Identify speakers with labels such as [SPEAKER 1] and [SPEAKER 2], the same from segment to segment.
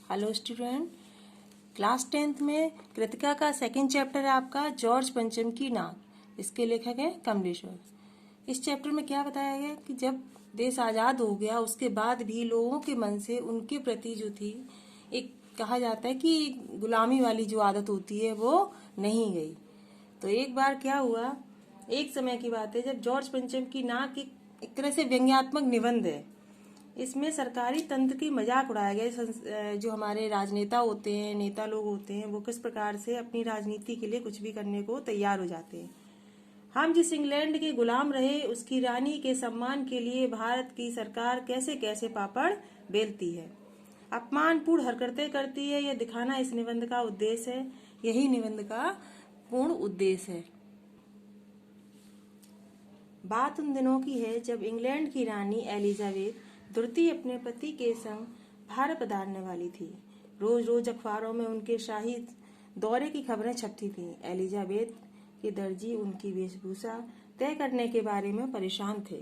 [SPEAKER 1] Hello student, class 10th में कृतिका का second chapter है आपका जॉर्ज पंचम की नाक। इसके लेखक हैं कमलेश्वर। इस चैप्टर में क्या बताया गया कि जब देश आज़ाद हो गया उसके बाद भी लोगों के मन से उनके प्रति जो थी एक कहा जाता है कि गुलामी वाली जो आदत होती है वो नहीं गई। तो एक बार क्या हुआ, एक समय की बात है जब जॉर्ज पंचम की नाक एक तरह से व्यंग्यात्मक निबंध है। इसमें सरकारी तंत्र की मजाक उड़ाया गया। जो हमारे राजनेता होते हैं, नेता लोग होते हैं, वो किस प्रकार से अपनी राजनीति के लिए कुछ भी करने को तैयार हो जाते हैं। हम जिस इंग्लैंड के गुलाम रहे उसकी रानी के सम्मान के लिए भारत की सरकार कैसे कैसे पापड़ बेलती है, अपमानपूर्ण हरकतें करती है। यह दिखाना इस निबंध का उद्देश्य है। यही निबंध का पूर्ण उद्देश्य है। बात उन दिनों की है जब इंग्लैंड की रानी एलिजाबेथ द्वितीय अपने पति के संग भारत पधारने वाली थी। रोज रोज अखबारों में उनके शाही दौरे की खबरें छपती थीं। एलिजाबेथ के दर्जी उनकी वेशभूषा तय करने के बारे में परेशान थे।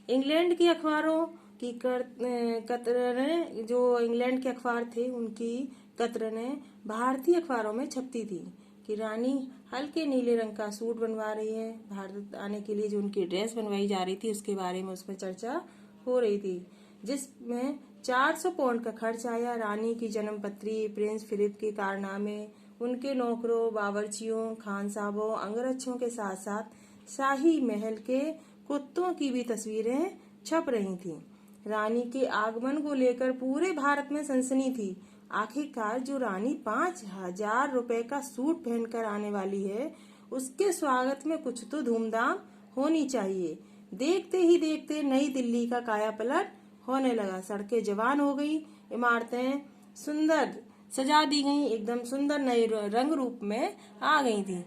[SPEAKER 1] इंग्लैंड के अखबारों की कतरनें, जो इंग्लैंड के अखबार थे उनकी कतरनें भारतीय अखबारों में छपती थी कि रानी हल्के नीले रंग का सूट बनवा रही है। भारत आने के लिए जो उनकी ड्रेस बनवाई जा रही थी उसके बारे में उसमें चर्चा हो रही थी, जिसमें 400 पाउंड का खर्च आया। रानी की जन्म पत्री, प्रिंस फिलिप के कारनामे, उनके नौकरों, बावर्चियों, खानसाबों, अंगरक्षों के साथ साथ शाही महल के कुत्तों की भी तस्वीरें छप रही थीं। रानी के आगमन को लेकर पूरे भारत में सनसनी थी। आखिरकार जो रानी 5,000 रुपए का सूट पहनकर आने वाली है उसके स्वागत में कुछ तो धूमधाम होनी चाहिए। देखते ही देखते नई दिल्ली का कायापलट होने लगा। सड़कें जवान हो गई, इमारतें सुंदर सजा दी गईं, एकदम सुंदर नए रंग रूप में आ गई थी।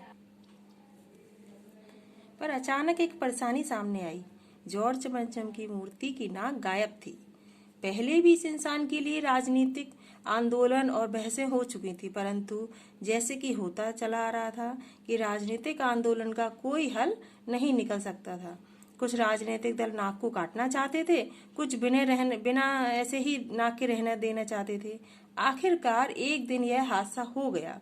[SPEAKER 1] पर अचानक एक परेशानी सामने आई। जॉर्ज पंचम की मूर्ति की नाक गायब थी। पहले भी इस इंसान के लिए राजनीतिक आंदोलन और बहसें हो चुकी थी, परंतु जैसे कि होता चला आ रहा था कि राजनीतिक आंदोलन का कोई हल नहीं निकल सकता था। कुछ राजनीतिक दल नाक को काटना चाहते थे, कुछ बिना ऐसे ही नाक के रहने देना चाहते थे। आखिरकार एक दिन यह हादसा हो गया।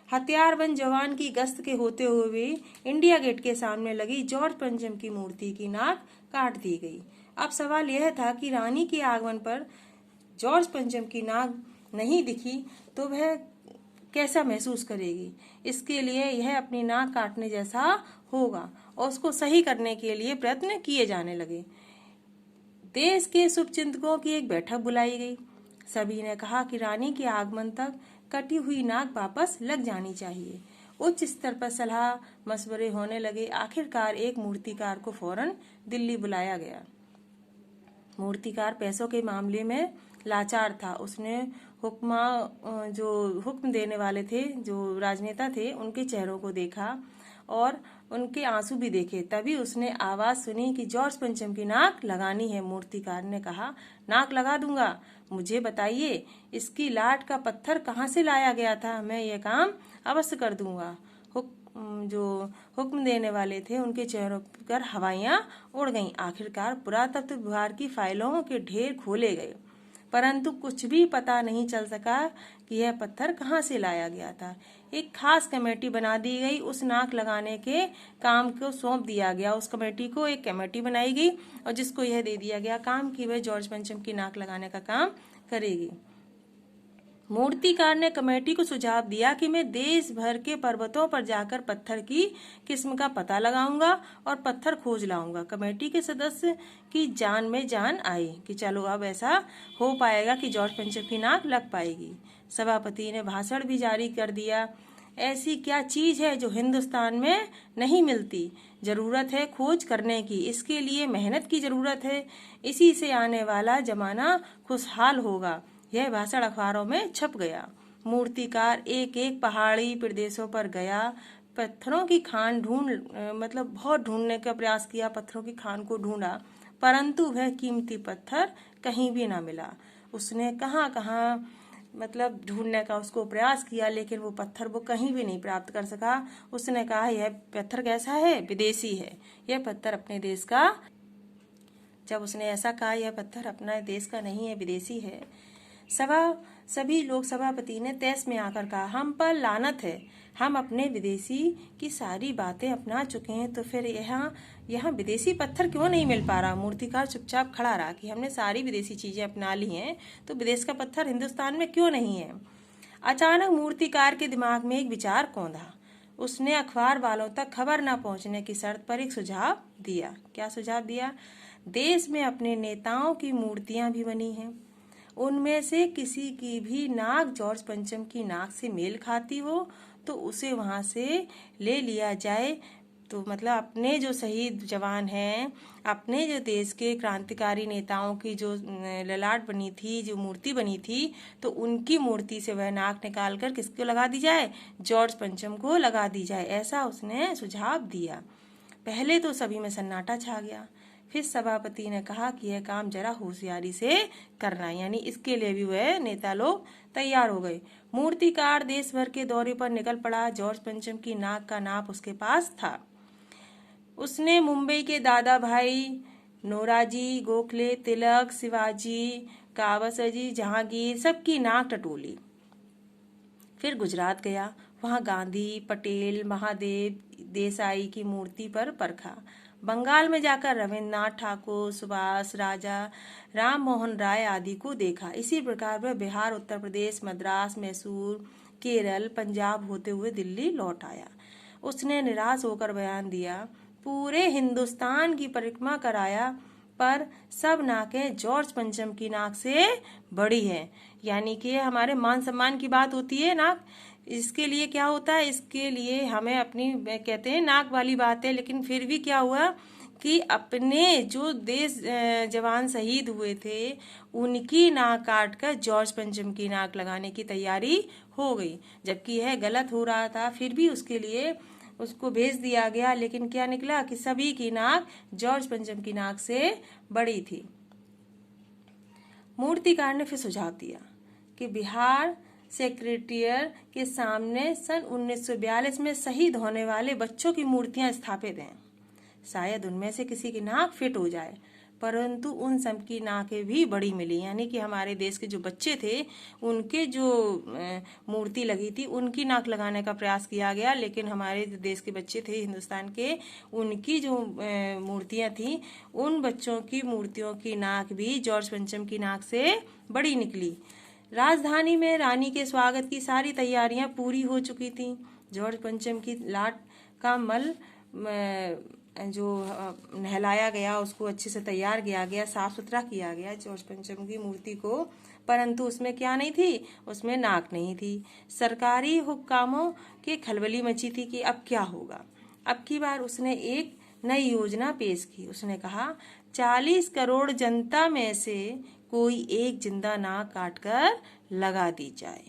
[SPEAKER 1] हथियारबंद जवान की गश्त के होते हुए इंडिया गेट के सामने लगी जॉर्ज पंचम की मूर्ति की नाक काट दी गई। अब सवाल यह था कि रानी के आगमन पर जॉर्ज पंचम की नाक नहीं दिखी तो वह कैसा महसूस करेगी। इसके लिए यह अपनी नाक काटने जैसा होगा और उसको सही करने के लिए प्रयत्न किए जाने लगे। देश के शुभचिंतकों की एक बैठक बुलाई गई। सभी ने कहा कि रानी के आगमन तक कटी हुई नाक वापस लग जानी चाहिए। उच्च स्तर पर सलाह मशवरे होने लगे। आखिरकार एक मूर्तिकार को फौरन दिल्ली बुलाया गया। मूर्तिकार पैसों के मामले में लाचार था। उसने हुक्म देने वाले थे, जो राजनेता थे, उनके चेहरों को देखा और उनके आंसू भी देखे। तभी उसने आवाज सुनी कि जॉर्ज पंचम की नाक लगानी है। मूर्तिकार ने कहा, नाक लगा दूंगा, मुझे बताइए इसकी लाट का पत्थर कहाँ से लाया गया था, मैं यह काम अवश्य कर दूंगा। जो हुक्म देने वाले थे उनके चेहरों पर हवाइयां उड़ गईं। आखिरकार पुरातत्व विभाग की फाइलों के ढेर खोले गए, परंतु कुछ भी पता नहीं चल सका कि यह पत्थर कहाँ से लाया गया था। एक खास कमेटी बना दी गई। उस नाक लगाने के काम को सौंप दिया गया। उस कमेटी को एक कमेटी बनाई गई और जिसको यह दे दिया गया काम कि वह जॉर्ज पंचम की नाक लगाने का काम करेगी। मूर्तिकार ने कमेटी को सुझाव दिया कि मैं देश भर के पर्वतों पर जाकर पत्थर की किस्म का पता लगाऊंगा और पत्थर खोज लाऊंगा। कमेटी के सदस्य की जान में जान आई कि चलो अब ऐसा हो पाएगा कि जॉर्ज पंचम की नाक लग पाएगी। सभापति ने भाषण भी जारी कर दिया। ऐसी क्या चीज है जो हिंदुस्तान में नहीं मिलती? जरूरत है खोज करने की, इसके लिए मेहनत की जरूरत है। इसी से आने वाला जमाना खुशहाल होगा। यह भाषण अखबारों में छप गया। मूर्तिकार एक एक पहाड़ी प्रदेशों पर गया। पत्थरों की खान बहुत ढूंढने का प्रयास किया। पत्थरों की खान को ढूंढा, परंतु वह कीमती पत्थर कहीं भी ना मिला। उसने कहाँ ढूंढने का उसको प्रयास किया, लेकिन वो पत्थर वो कहीं भी नहीं प्राप्त कर सका। उसने कहा, यह पत्थर कैसा है? विदेशी है, यह पत्थर अपने देश का। जब उसने ऐसा कहा यह पत्थर अपना देश का नहीं है, विदेशी है, सभी लोग सभापति ने तैस में आकर कहा, हम पर लानत है, हम अपने विदेशी की सारी बातें अपना चुके हैं, तो फिर यहाँ विदेशी पत्थर क्यों नहीं मिल पा रहा। मूर्तिकार चुपचाप खड़ा रहा कि हमने सारी विदेशी चीजें अपना ली हैं, तो विदेश का पत्थर हिंदुस्तान में क्यों नहीं है। अचानक मूर्तिकार के दिमाग में एक विचार कौंधा। उसने अखबार वालों तक खबर न पहुंचने की शर्त पर एक सुझाव दिया। क्या सुझाव दिया? देश में अपने नेताओं की मूर्तियां भी बनी हैं, उनमें से किसी की भी नाक जॉर्ज पंचम की नाक से मेल खाती हो तो उसे वहां से ले लिया जाए। तो मतलब अपने जो शहीद जवान हैं, अपने जो देश के क्रांतिकारी नेताओं की जो ललाट बनी थी, जो मूर्ति बनी थी, तो उनकी मूर्ति से वह नाक निकाल कर किसको लगा दी जाए? जॉर्ज पंचम को लगा दी जाए। ऐसा उसने सुझाव दिया। पहले तो सभी में सन्नाटा छा गया। फिर सभापति ने कहा कि यह काम जरा होशियारी से करना, यानी इसके लिए भी वह नेता लोग तैयार हो गए। मूर्तिकार देश भर के दौरे पर निकल पड़ा। जॉर्ज पंचम की नाक का नाप उसके पास था। उसने मुंबई के दादा भाई, नोराजी, गोखले, तिलक, शिवाजी, कावसजी, जहांगीर सबकी नाक टटोली। फिर गुजरात गया, वहां गांधी, पटेल, महादेव, देसाई की मूर्ति पर परखा। बंगाल में जाकर रविन्द्रनाथ ठाकुर, सुभाष, राजा राम मोहन राय आदि को देखा। इसी प्रकार वह बिहार, उत्तर प्रदेश, मद्रास, मैसूर, केरल, पंजाब होते हुए दिल्ली लौट आया। उसने निराश होकर बयान दिया, पूरे हिंदुस्तान की परिक्रमा कराया पर सब नाकें जॉर्ज पंचम की नाक से बड़ी हैं। यानी कि हमारे मान सम्मान की बात होती है नाक, इसके लिए क्या होता है, इसके लिए हमें अपनी कहते हैं नाक वाली बात है। लेकिन फिर भी क्या हुआ कि अपने जो देश जवान शहीद हुए थे उनकी नाक काट कर जॉर्ज पंचम की नाक लगाने की तैयारी हो गई, जबकि यह गलत हो रहा था। फिर भी उसके लिए उसको भेज दिया गया। लेकिन क्या निकला कि सभी की नाक जॉर्ज पंचम की नाक से बड़ी थी। मूर्तिकार ने फिर सुझाव दिया कि बिहार सेक्रेटेरिएट के सामने सन 1942 में शहीद होने वाले बच्चों की मूर्तियां स्थापित हैं। शायद उनमें से किसी की नाक फिट हो जाए, परंतु उन सब की नाकें भी बड़ी मिली। यानी कि हमारे देश के जो बच्चे थे उनके जो मूर्ति लगी थी उनकी नाक लगाने का प्रयास किया गया, लेकिन हमारे देश के बच्चे थे हिंदुस्तान के, उनकी जो मूर्तियां थी उन बच्चों की मूर्तियों की नाक भी जॉर्ज पंचम की नाक से बड़ी निकली। राजधानी में रानी के स्वागत की सारी तैयारियां पूरी हो चुकी थीं। जॉर्ज पंचम की लाट का मल जो नहलाया गया, उसको अच्छे से तैयार किया गया, साफ सुथरा किया गया जॉर्ज पंचम की मूर्ति को, परंतु उसमें क्या नहीं थी, उसमें नाक नहीं थी। सरकारी हुक्कामों की खलबली मची थी कि अब क्या होगा। अब की बार उसने एक नई योजना पेश की। उसने कहा 40 करोड़ जनता में से कोई एक जिंदा नाक काटकर लगा दी जाए।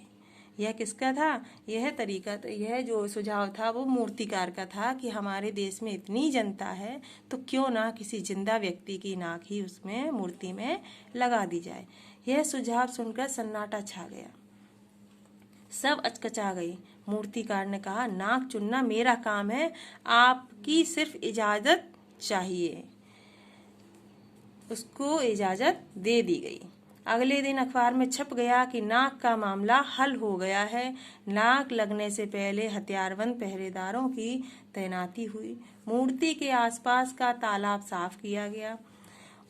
[SPEAKER 1] यह किसका था? यह जो सुझाव था वो मूर्तिकार का था कि हमारे देश में इतनी जनता है तो क्यों ना किसी जिंदा व्यक्ति की नाक ही उसमें मूर्ति में लगा दी जाए। यह सुझाव सुनकर सन्नाटा छा गया। सब अचकचा गई। मूर्तिकार ने कहा, नाक चुनना मेरा काम है, आपकी सिर्फ इजाजत चाहिए। उसको इजाजत दे दी गई। अगले दिन अखबार में छप गया कि नाक का मामला हल हो गया है। नाक लगने से पहले हथियारबंद पहरेदारों की तैनाती हुई। मूर्ति के आसपास का तालाब साफ किया गया,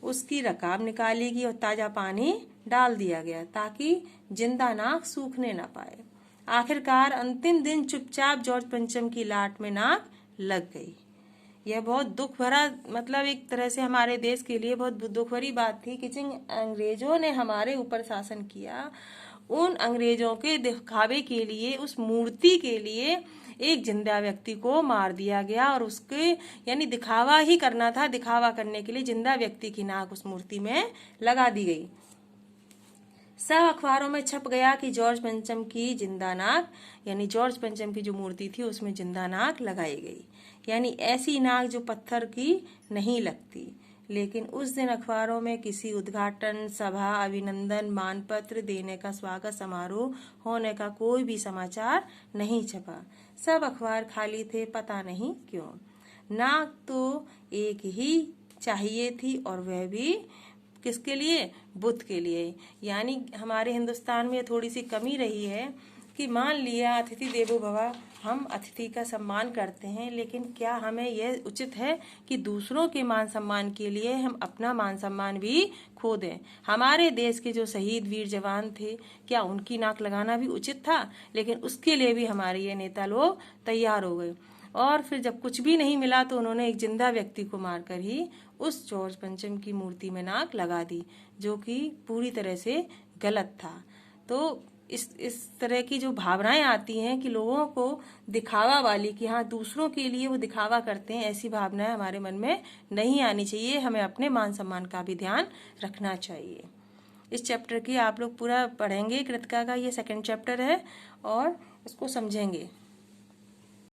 [SPEAKER 1] उसकी रकाब निकाली गई और ताजा पानी डाल दिया गया ताकि जिंदा नाक सूखने न पाए। आखिरकार अंतिम दिन चुपचाप जॉर्ज पंचम की लाट में नाक लग गई। यह बहुत दुख भरा, मतलब एक तरह से हमारे देश के लिए बहुत दुख भरी बात थी कि जिन अंग्रेजों ने हमारे ऊपर शासन किया, उन अंग्रेजों के दिखावे के लिए, उस मूर्ति के लिए एक जिंदा व्यक्ति को मार दिया गया और उसके यानी दिखावा ही करना था, दिखावा करने के लिए जिंदा व्यक्ति की नाक उस मूर्ति में लगा दी गई। सब अखबारों में छप गया कि जॉर्ज पंचम की जिंदा नाक, यानी जॉर्ज पंचम की जो मूर्ति थी उसमें जिंदा नाक लगाई गई, यानी ऐसी नाक जो पत्थर की नहीं लगती। लेकिन उस दिन अखबारों में किसी उद्घाटन सभा, अभिनंदन मानपत्र देने का, स्वागत समारोह होने का कोई भी समाचार नहीं छपा। सब अखबार खाली थे, पता नहीं क्यों। नाक तो एक ही चाहिए थी और वह भी किसके लिए? बुद्ध के लिए। यानी हमारे हिंदुस्तान में थोड़ी सी कमी रही है कि मान लिया अतिथि देवो भव, हम अतिथि का सम्मान करते हैं, लेकिन क्या हमें यह उचित है कि दूसरों के मान सम्मान के लिए हम अपना मान सम्मान भी खो दें? हमारे देश के जो शहीद वीर जवान थे, क्या उनकी नाक लगाना भी उचित था? लेकिन उसके लिए भी हमारे ये नेता लोग तैयार हो गए, और फिर जब कुछ भी नहीं मिला तो उन्होंने एक जिंदा व्यक्ति को मारकर ही उस जॉर्ज पंचम की मूर्ति में नाक लगा दी, जो कि पूरी तरह से गलत था। तो इस तरह की जो भावनाएं आती हैं कि लोगों को दिखावा वाली, कि हाँ दूसरों के लिए वो दिखावा करते हैं, ऐसी भावनाएं हमारे मन में नहीं आनी चाहिए। हमें अपने मान सम्मान का भी ध्यान रखना चाहिए। इस चैप्टर की आप लोग पूरा पढ़ेंगे, कृतिका का ये 2nd चैप्टर है, और इसको समझेंगे।